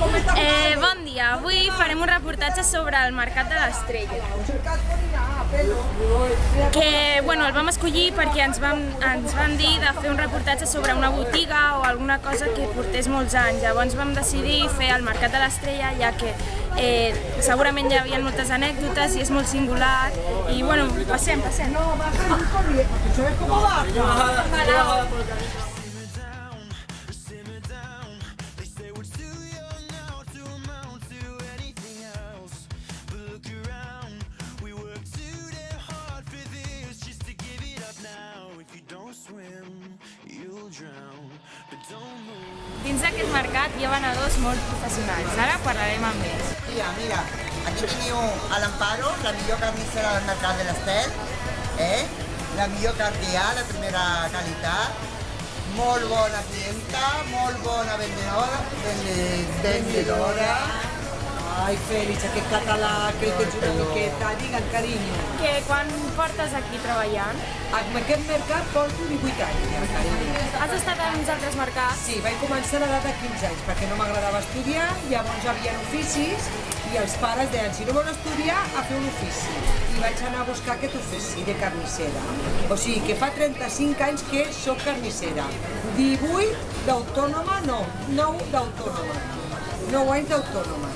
Bon dia, avui farem un reportatge sobre el Mercat de l'Estrella. Que, bueno, el vam escollir perquè ens van dir de fer un reportatge sobre una botiga o alguna cosa que portés molts anys. Llavors vam decidir fer el Mercat de l'Estrella, ja que segurament hi havia moltes anècdotes i és molt singular. I, bueno, passem. No, baja, ¿sabes cómo baja? Dins d'aquest mercat hi ha venedors molt professionals. Ara parlarem amb ells. Mira, aquí teniu a l'Amparo, la millor carnissera del mercat de l'Estel, la millor carn que hi ha, la primera qualitat, molt bona clienta, molt bona vendedora. Ai, Fèlix, aquest català, que ets una miqueta, digue'm, carinyo. Que quan portes aquí treballant? En aquest mercat porto 18 anys, carinyo. Has estat en uns altres mercats? Sí, vaig començar a l'edat de 15 anys, perquè no m'agradava estudiar, llavors hi havia oficis, i els pares deien, si no vols estudiar, a fer un ofici. I vaig anar a buscar aquest ofici de carnissera. O sigui, que fa 35 anys que soc carnissera. 18 d'autònoma, no, 9 d'autònoma. 9 anys d'autònoma.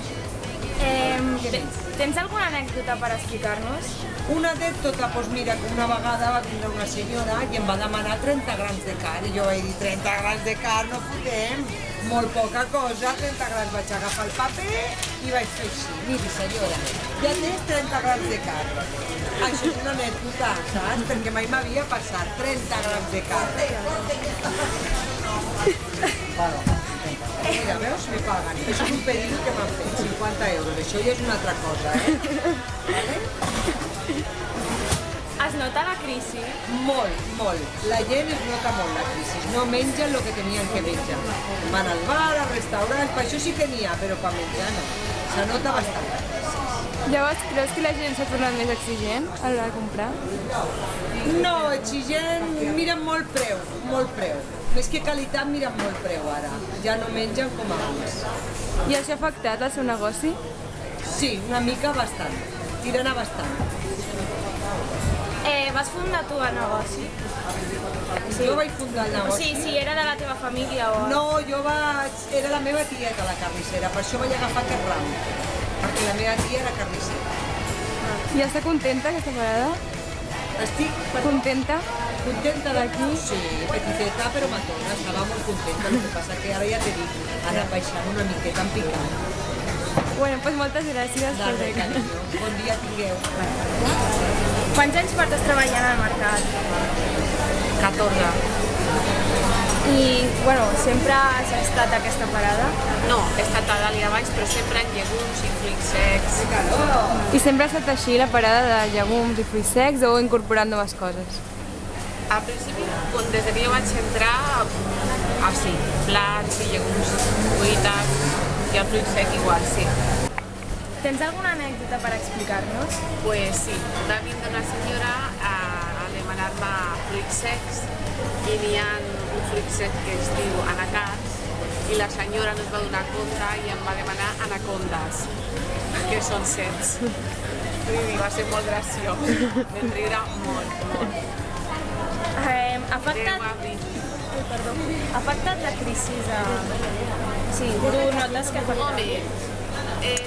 Tens alguna anècdota per explicar-nos? Una anècdota, doncs mira, que una vegada va vindre una senyora i em va demanar 30 grams de carn. I jo vaig dir, 30 grams de carn no fotem, molt poca cosa, 30 grams. Vaig agafar el paper i vaig fer així. Miri, senyora, ja tens 30 grams de carn. Això és una anècdota, saps? Perquè mai m'havia passat 30 grams de carn. Mira, veus? Me paguen. Això és un pedido que m'han fet, 50 euros. Això ja és una altra cosa, Vale? Es nota la crisi? Molt. La gent es nota molt la crisi. No mengen el que tenien que menjar. Van al bar, als restaurants, per això sí que n'hi ha, però per menjar no. Se nota bastant la crisi. Llavors, creus que la gent s'ha tornat més exigent a l'hora de comprar? No, exigent, miren molt preu. Més que qualitat, miren molt preu ara. Ja no mengen com abans. I això ha afectat el seu negoci? Sí, una mica bastant. Tiren a bastant. Vas fundar tu el negoci? Jo vaig fundar el negoci. Sí, era de la teva família o... No, era la meva tieta, la carnissera, per això vaig agafar aquest ram. Perquè la meva tia era carnissera. I està contenta aquesta parada? Estic Contenta? contenta d'aquí? Sí, petiteta però matona, estava molt contenta. El que passa que ara ja t'he dit, ha anat baixant una miqueta en picant. Bueno, doncs moltes gràcies. De res, carinyo. Bon dia tingueu. Quants anys portes treballant al mercat? 14. I, bueno, sempre has estat a aquesta parada? No, he estat a dalt i a baix, però sempre en llegums i fruits secs. I sempre ha estat així la parada de llegums i fruits secs o incorporant noves coses? Al principi, des que jo vaig entrar, sí, plats i llegums, fruites i el fruit sec igual, sí. Tens alguna anècdota per explicar-nos? Pues sí, va vindre una senyora a demanar-me fruits secs i n'hi ha un fruit sec que es diu anacards i la senyora no es va donar compte i em va demanar anacondes, que són secs. I va ser molt graciós, vam riure molt. Ha afectat la crisi Sí, tu notes que ha afectat? Home,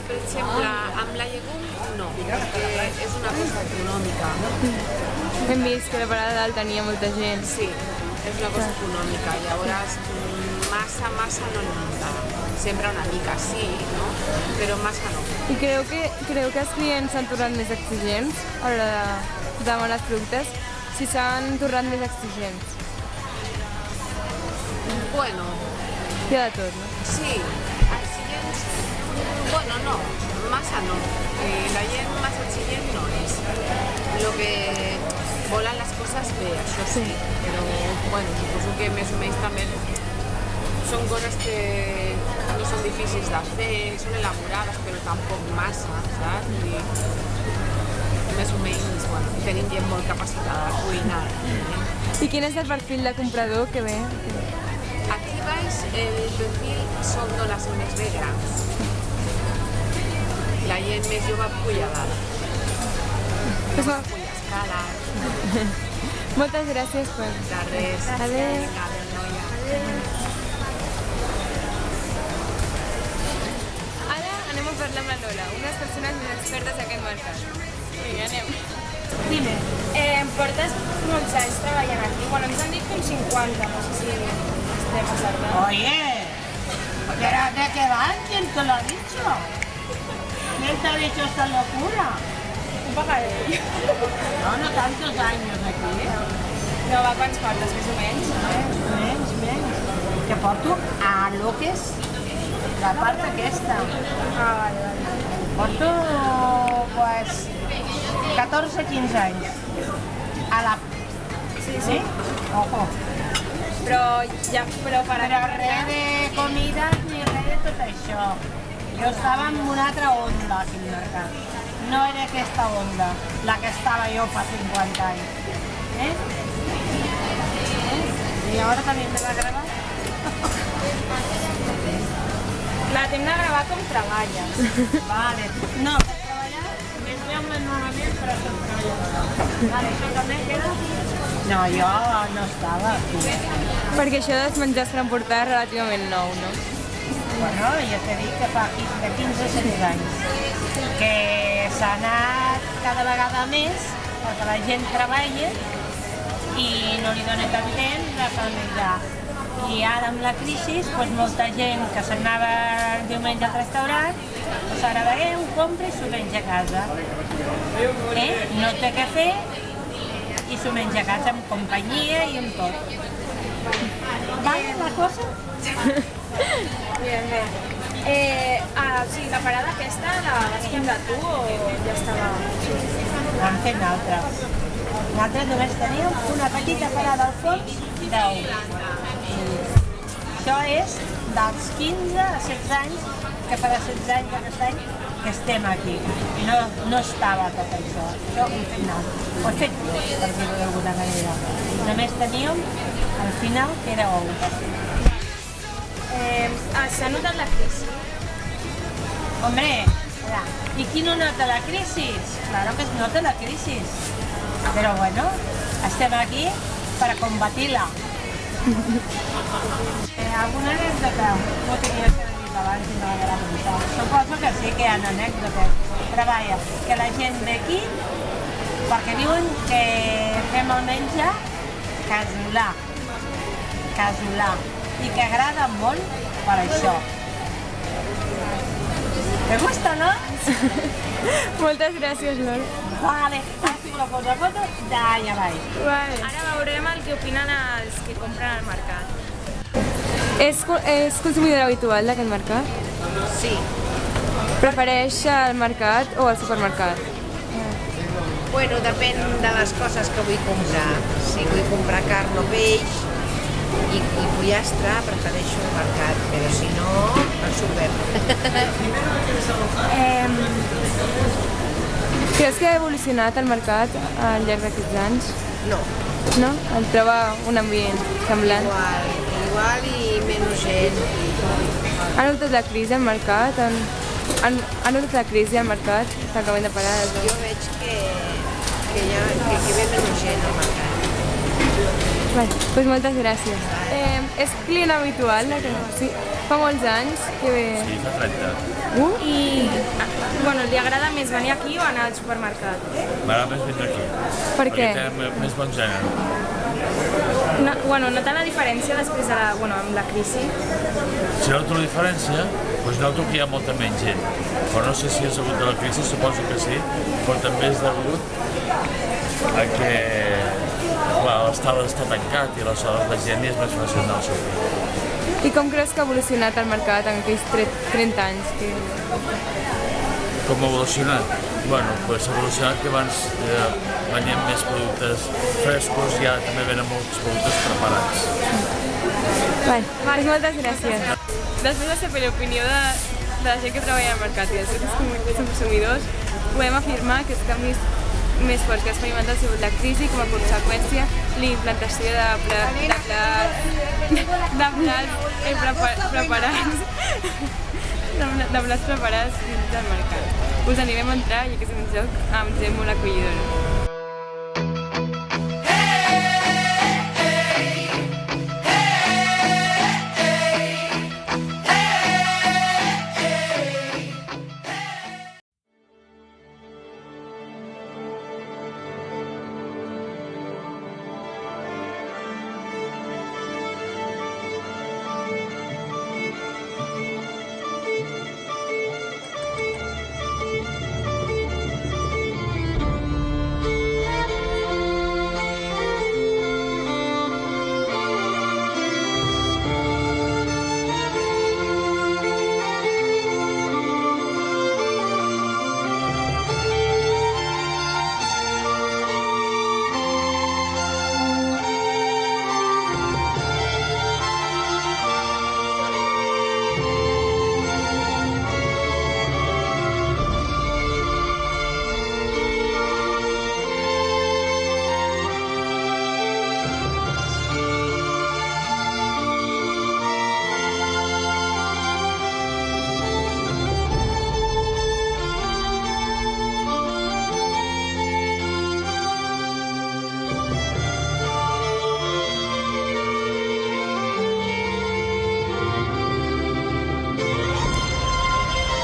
per exemple, amb la llegum no, perquè és una cosa econòmica. Hem vist que la parada dalt tenia molta gent. Sí, és una cosa econòmica, llavors massa no nota. Sempre una mica sí, no? Però massa no. I creu que els clients s'han tornat més exigents a l'hora de demanar els productes? Si s'han tornat més exigents? Bueno, Hi ha de tot, no? sí, exigents, bueno, no, massa no. La gent massa exigent no és. Lo que volen les coses bé, això sí, però bueno, suposo que més o menys també són coses que no són difícils de fer, són elaborades, però tampoc massa, saps? I més o menys, bueno, tenim gent molt capacitada de cuinar. I quin és el perfil de comprador que ve? Aquí preguntáis, el perfil són de les zones més grans. La gent més jove puja dalt. Puja escales. Moltes gràcies per... De res. Adéu. Adéu, noia. Ara anem a parlar amb la Lola, una de les persones més expertes d'aquest mercat. Vinga, anem. Dime. Portes molts anys treballant aquí. Bueno, ens han dit com 50, no sé si estem acertant. Oye, ¿pero de qué van? ¿Quién te lo ha dicho? ¿Quién te ha dicho esta locura? Un pagaré. No tantos años aquí. No, va, quants portes, més o menys? Menys. Que porto a lo que és la part aquesta. Ah, vale. Porto, pues, 14-15 anys. A la... Sí? Ojo. Però per Però res de comida ni res de tot això. Jo estava en una altra onda aquí al mercat. No era aquesta onda, la que estava jo fa 50 anys. I ara també me la grava? La t'hem de gravar com treballes. Vale. No, per treballar, més veuen normalment, però soc treballadora. Vale, això també queda? No, jo no estava aquí. Perquè això dels menjars per emportar és relativament nou, no? Bueno, ja t'he dit que fa de 15 a 16 anys. Que s'ha anat cada vegada més perquè la gent treballa i no li dona tant temps de fer menjar. I ara amb la crisi, doncs, molta gent que s'anava el diumenge al restaurant, doncs ara ve, ho compra i s'ho menja a casa. No té què fer i s'ho menja a casa amb companyia i amb tot. Vale, la cosa? Bien, bé. O sigui, la parada aquesta la vas fundar tu o ja estava... Vam fer nosaltres. Nosaltres només teníem una petita parada al fons d'ou. Això és dels 15 a 16 anys, que farà 16 anys aquest any, que estem aquí. No estava tot això. Això ho hem fet nosaltres. Ho he fet jo, per dir-ho d'alguna manera. Només teníem, al final, que era ous. S'ha notat la crisi? Hombre, ¿y quién no nota la crisis? Claro que es nota la crisis. Pero bueno, estem aquí para combatir-la. Alguna anècdota? Ho tenia que haver dit abans i no l'haurà contat. Suposo que sí que hi ha anècdotes. Però vaja, que la gent ve aquí perquè diuen que fem el menjar casolà. I que agrada molt per això. ¿Te gusta, no? Moltes gràcies, Lol. Vale, si lo poso a foto, ja vaig. Vale. Ara veurem el que opinen els que compren al mercat. És consumidor habitual d'aquest mercat? Sí. Prefereix el mercat o el supermercat? Bueno, depèn de les coses que vull comprar. Si vull comprar carn o peix i pollastre, prefereixo el mercat, però si no, el súper. Creus que ha evolucionat el mercat al llarg d'aquests anys? No, No? El troba un ambient semblant? igual i menys gent. Ha notat la crisi al mercat? Ha notat la crisi al mercat? Tancament de parades? Jo veig que ve menys gent al mercat. Vale, doncs moltes gràcies. És client habitual d'aquest mercat? Sí. Fa molts anys que ve... Sí, fa 30. I, bueno, li agrada més venir aquí o anar al supermercat? M'agrada més vindre aquí. Per què? Perquè té més bon gènere. Nota la diferència després de amb la crisi? Si noto la diferència, doncs noto que hi ha molta menys gent. Però no sé si és degut a la crisi, suposo que sí, però també és degut a que l'estadi està tancat i aleshores la gent és més fàcil anar al súper. I com creus que ha evolucionat el mercat en aquells 30 anys? Com ha evolucionat? Bueno, doncs ha evolucionat que abans venien més productes frescos i ara també venen molts productes preparats. Vale, moltes gràcies. Després de saber l'opinió de la gent que treballa al mercat i dels seus consumidors, podem afirmar que els canvis més forts que ha experimentat ha sigut la crisi, com a conseqüència la implantació de plats preparats dins del mercat. Us animem a entrar, ja que és un joc amb gent molt acollidora.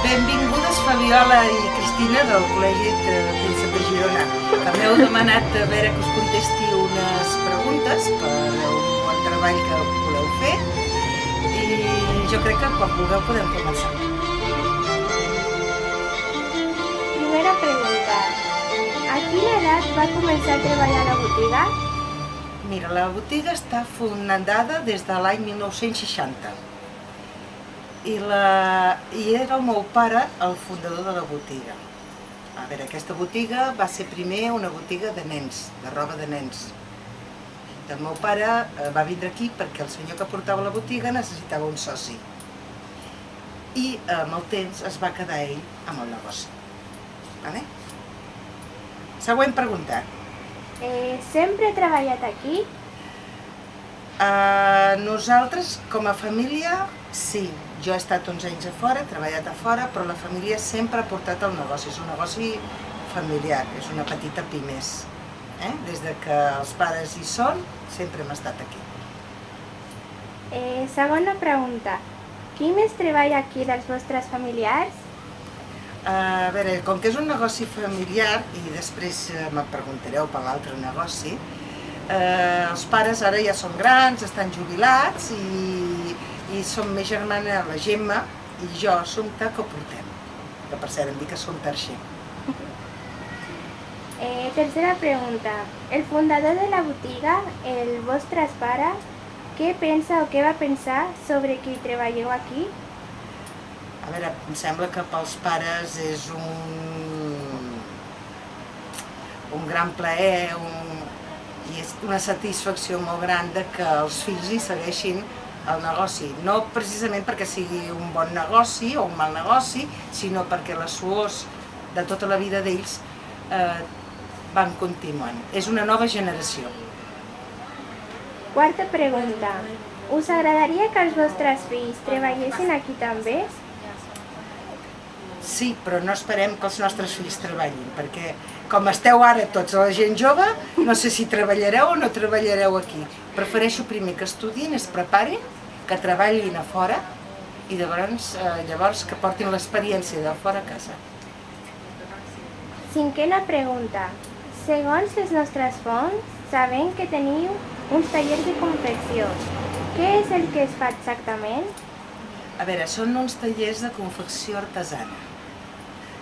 Benvingudes Fabiola i Cristina del Col·legi de Príncep de Girona, que m'heu demanat a veure que us contesti unes preguntes per un bon treball que voleu fer i jo crec que quan vulgueu podem començar. Primera pregunta. A quina edat va començar a treballar a la botiga? Mira, la botiga està fundada des de l'any 1960. I era el meu pare el fundador de la botiga. A veure, aquesta botiga va ser primer una botiga de nens, de roba de nens. El meu pare va vindre aquí perquè el senyor que portava la botiga necessitava un soci. I amb el temps es va quedar ell amb el negoci. Vale? Següent pregunta. Sempre he treballat aquí? Nosaltres, com a família, sí. Jo he estat 11 anys a fora, he treballat a fora, però la família sempre ha portat el negoci. És un negoci familiar, és una petita pimes. Des que els pares hi són, sempre hem estat aquí. Segona pregunta. Qui més treballa aquí dels vostres familiars? A veure, com que és un negoci familiar, i després me preguntareu per l'altre negoci, els pares ara ja són grans, estan jubilats i som més germana la Gemma i jo, Assumpta, que ho portem. Que per cert em dic Assumpta Arxer. Tercera pregunta. El fundador de la botiga, el vostre pare, què pensa o què va pensar sobre que hi treballeu aquí? A veure, em sembla que pels pares és un gran plaer i és una satisfacció molt gran que els fills hi segueixin el negoci, no precisament perquè sigui un bon negoci o un mal negoci, sinó perquè les suors de tota la vida d'ells van continuant. És una nova generació. Quarta pregunta. Us agradaria que els vostres fills treballessin aquí també? Sí, però no esperem que els nostres fills treballin, perquè com esteu ara tots la gent jove, no sé si treballareu o no treballareu aquí. Prefereixo primer que estudiïn, es preparin, que treballin a fora i llavors que portin l'experiència de fora a casa. Cinquena pregunta. Segons les nostres fonts, sabem que teniu uns tallers de confecció. Què és el que es fa exactament? A veure, són uns tallers de confecció artesana.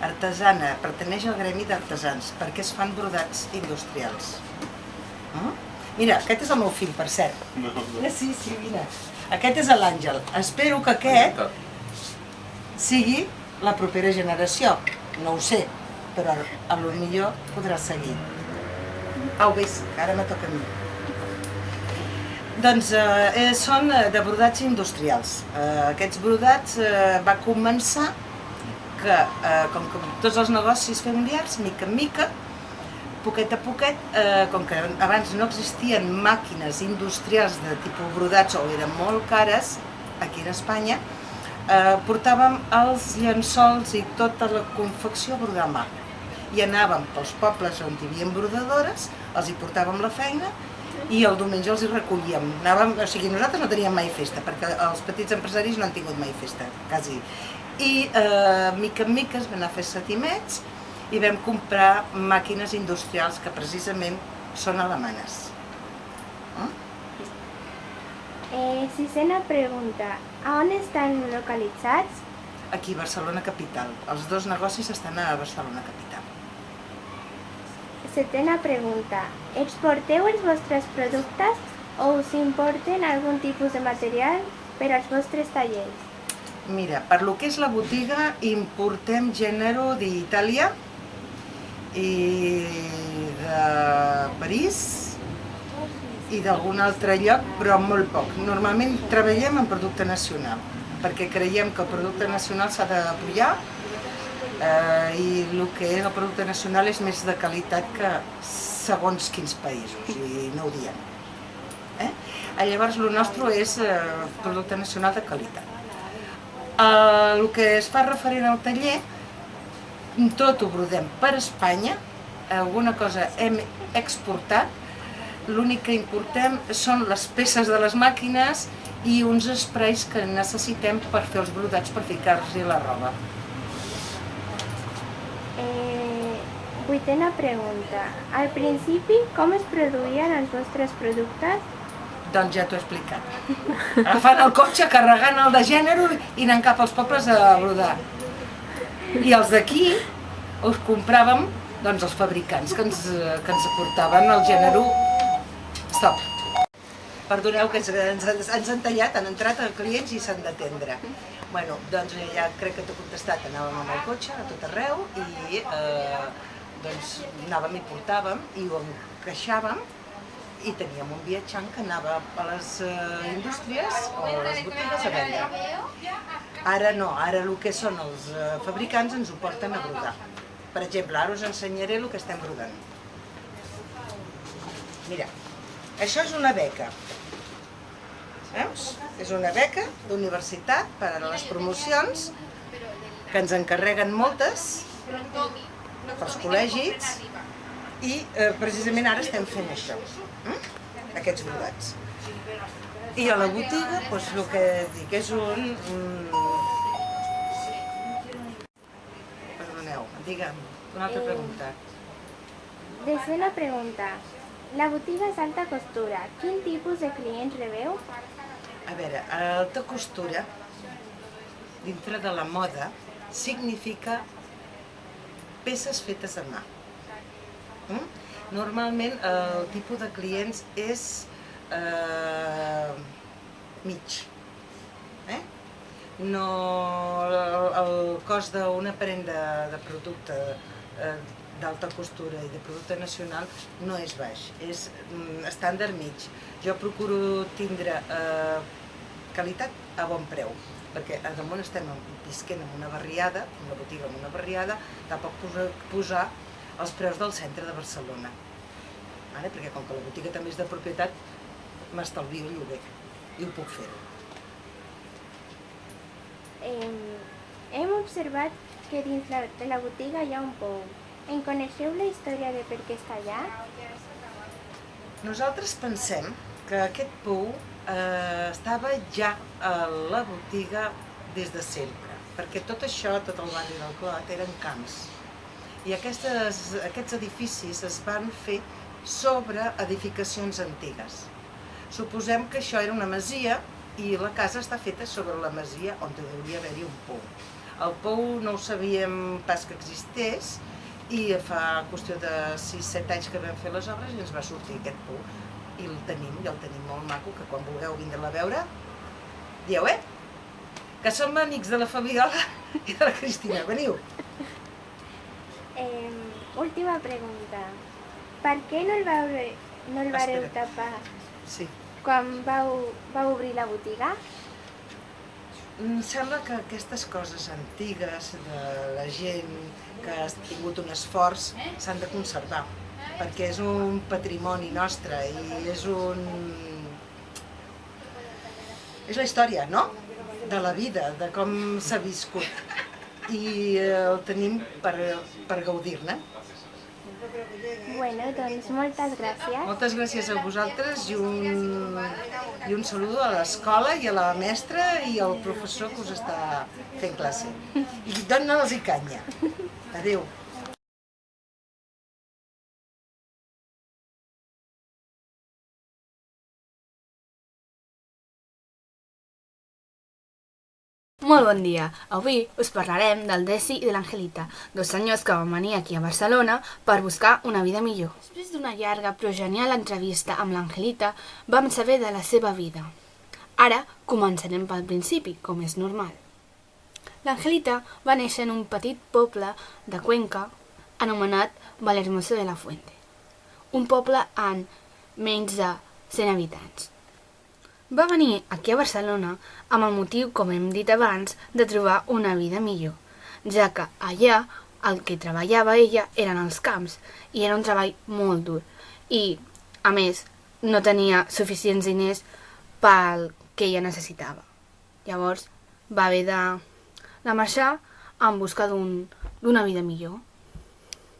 Artesana pertaneix al gremi d'artesans, perquè es fan brodats industrials. Mira, aquest és el meu fill, per cert. Sí, mira. Aquest és l'Àngel. Espero que aquest sigui la propera generació. No ho sé, però potser podrà seguir. Au, vés, que ara me toca a mi. Doncs són de brodats industrials. Aquests brodats va començar que, com tots els negocis familiars, mica en mica, poquet a poquet, com que abans no existien màquines industrials de tipus brodats o eren molt cares, aquí en Espanya, portàvem els llençols i tota la confecció a brodar a mà. I anàvem pels pobles on hi havia brodadores, els hi portàvem la feina i el diumenge els hi recollíem. O sigui, nosaltres no teníem mai festa, perquè els petits empresaris no han tingut mai festa, quasi. I mica en mica es van anar a fer setimets i vam comprar màquines industrials que precisament són alemanes. Sisena pregunta. A on estan localitzats? Aquí, a Barcelona capital. Els dos negocis estan a Barcelona capital. Setena pregunta. Exporteu els vostres productes o us importen algun tipus de material per als vostres tallers? Mira, per lo que és la botiga, importem gènere d'Itàlia i de París i d'algun altre lloc, però molt poc. Normalment treballem en producte nacional, perquè creiem que el producte nacional s'ha d'apoyar i el que és el producte nacional és més de qualitat que segons quins països, i no ho diem. Llavors, el nostre és producte nacional de qualitat. El que es fa referent al taller, tot ho brodem per Espanya, alguna cosa hem exportat, l'únic que importem són les peces de les màquines i uns esprais que necessitem per fer els brodats per ficar-hi la roba. Vuitena pregunta. Al principi, com es produïen els vostres productes? Doncs ja t'ho he explicat. Agafant el cotxe, carregant el de gènere i anant cap als pobles a brodar. I els d'aquí els compràvem els fabricants que ens aportaven el gènere. Stop. Perdoneu que ens han tallat, han entrat clients i s'han d'atendre. Bueno, doncs ja crec que t'he contestat, anàvem amb el cotxe a tot arreu i anàvem i portàvem i ho encaixàvem i teníem un viatjant que anava a les indústries o a les botigues a vendre. Ara no, ara el que són els fabricants ens ho porten a brodar. Per exemple, ara us ensenyaré el que estem brodant. Mira, això és una beca. Veus? És una beca d'universitat per a les promocions que ens encarreguen moltes pels col·legis i precisament ara estem fent això, aquests brodats. I a la botiga, el que dic és Perdoneu, digue'm, una altra pregunta. Desena pregunta. La botiga és alta costura. Quin tipus de clients rebeu? A veure, alta costura, dintre de la moda, significa peces fetes a mà. Normalment el tipus de clients és mig. No, el cost d'una prent de producte d'alta costura i de producte nacional no és baix, és estàndard mig. Jo procuro tindre qualitat a bon preu, perquè a damunt estem visquent en una barriada, una botiga en una barriada, tampoc posar els preus del centre de Barcelona. Perquè com que la botiga també és de propietat, m'estalvio el lloguer i ho puc fer. Hem observat que dins de la botiga hi ha un pou. En coneixeu la història de per què està allà? Nosaltres pensem que aquest pou estava ja a la botiga des de sempre, perquè tot això, tot el barri del Clot, eren camps. I aquests edificis es van fer sobre edificacions antigues. Suposem que això era una masia i la casa està feta sobre la masia on hauria d'haver-hi un pou. El pou no ho sabíem pas que existés i fa qüestió de 6-7 anys que vam fer les obres i ens va sortir aquest pou. I el tenim molt maco, que quan vulgueu vindre-la a veure, dieu, que som amics de la Fabiola i de la Cristina, veniu! Última pregunta. Per què no el vareu tapar quan vau obrir la botiga? Em sembla que aquestes coses antigues de la gent que ha tingut un esforç s'han de conservar. perquè és un patrimoni nostre i és la història, no?, de la vida, de com s'ha viscut, i el tenim per gaudir-ne. Bueno, doncs moltes gràcies. Moltes gràcies a vosaltres i un saludo a l'escola i a la mestra i al professor que us està fent classe. I dona-los-hi canya. Adéu. Molt bon dia! Avui us parlarem del Desi i de l'Angelita, dos senyors que van venir aquí a Barcelona per buscar una vida millor. Després d'una llarga però genial entrevista amb l'Angelita, vam saber de la seva vida. Ara començarem pel principi, com és normal. L'Angelita va néixer en un petit poble de Cuenca anomenat Vallehermoso de la Fuente, un poble amb menys de 100 habitants. Va venir aquí a Barcelona amb el motiu, com hem dit abans, de trobar una vida millor, ja que allà el que treballava ella eren els camps i era un treball molt dur i, a més, no tenia suficients diners pel que ella necessitava. Llavors va haver de marxar en busca d'una vida millor.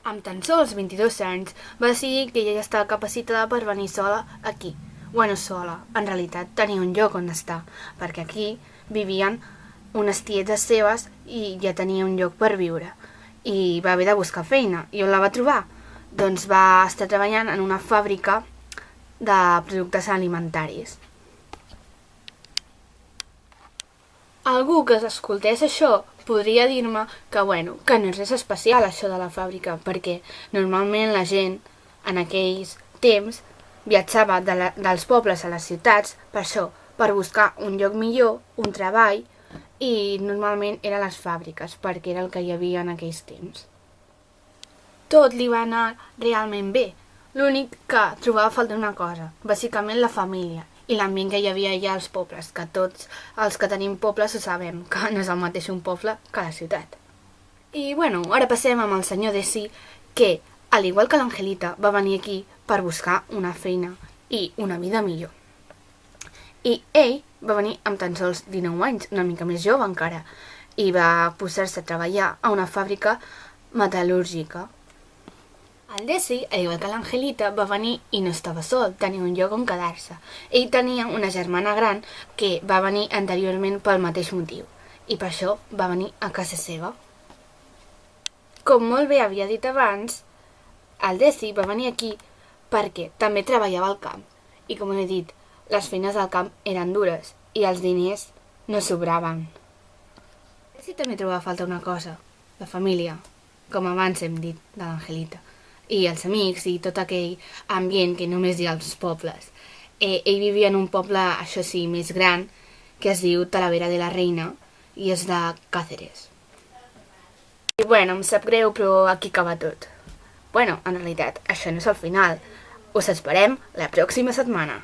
Amb tan sols 22 anys va decidir que ella ja estava capacitada per venir sola aquí. Bueno, sola, en realitat tenia un lloc on estar, perquè aquí vivien unes tietes seves i ja tenia un lloc per viure. I va haver de buscar feina. I on la va trobar? Doncs va estar treballant en una fàbrica de productes alimentaris. Algú que escoltés això podria dir-me que no és res especial això de la fàbrica, perquè normalment la gent en aquells temps viatjava dels pobles a les ciutats per buscar un lloc millor, un treball, i normalment eren les fàbriques, perquè era el que hi havia en aquells temps. Tot li va anar realment bé, l'únic que trobava a faltar una cosa, bàsicament la família i l'ambient que hi havia allà als pobles, que tots els que tenim pobles ho sabem, que no és el mateix un poble que la ciutat. I ara passem amb el senyor Desi, que, al igual que l'Angelita, va venir aquí per buscar una feina i una vida millor. I ell va venir amb tan sols 19 anys, una mica més jove encara, i va posar-se a treballar a una fàbrica metal·lúrgica. El Desi, al igual que l'Angelita, va venir i no estava sol, tenia un lloc on quedar-se. Ell tenia una germana gran que va venir anteriorment pel mateix motiu, i per això va venir a casa seva. Com molt bé havia dit abans, el Desi va venir aquí perquè també treballava al camp i, com he dit, les feines del camp eren dures i els diners no sobraven. El Desi també trobava a falta una cosa, la família, com abans hem dit, de l'Angelita, i els amics i tot aquell ambient que només hi ha als pobles. Ell vivia en un poble, això sí, més gran, que es diu Talavera de la Reina i és de Càceres. I em sap greu, però aquí acaba tot. En realitat, això no és el final. Us esperem la pròxima setmana.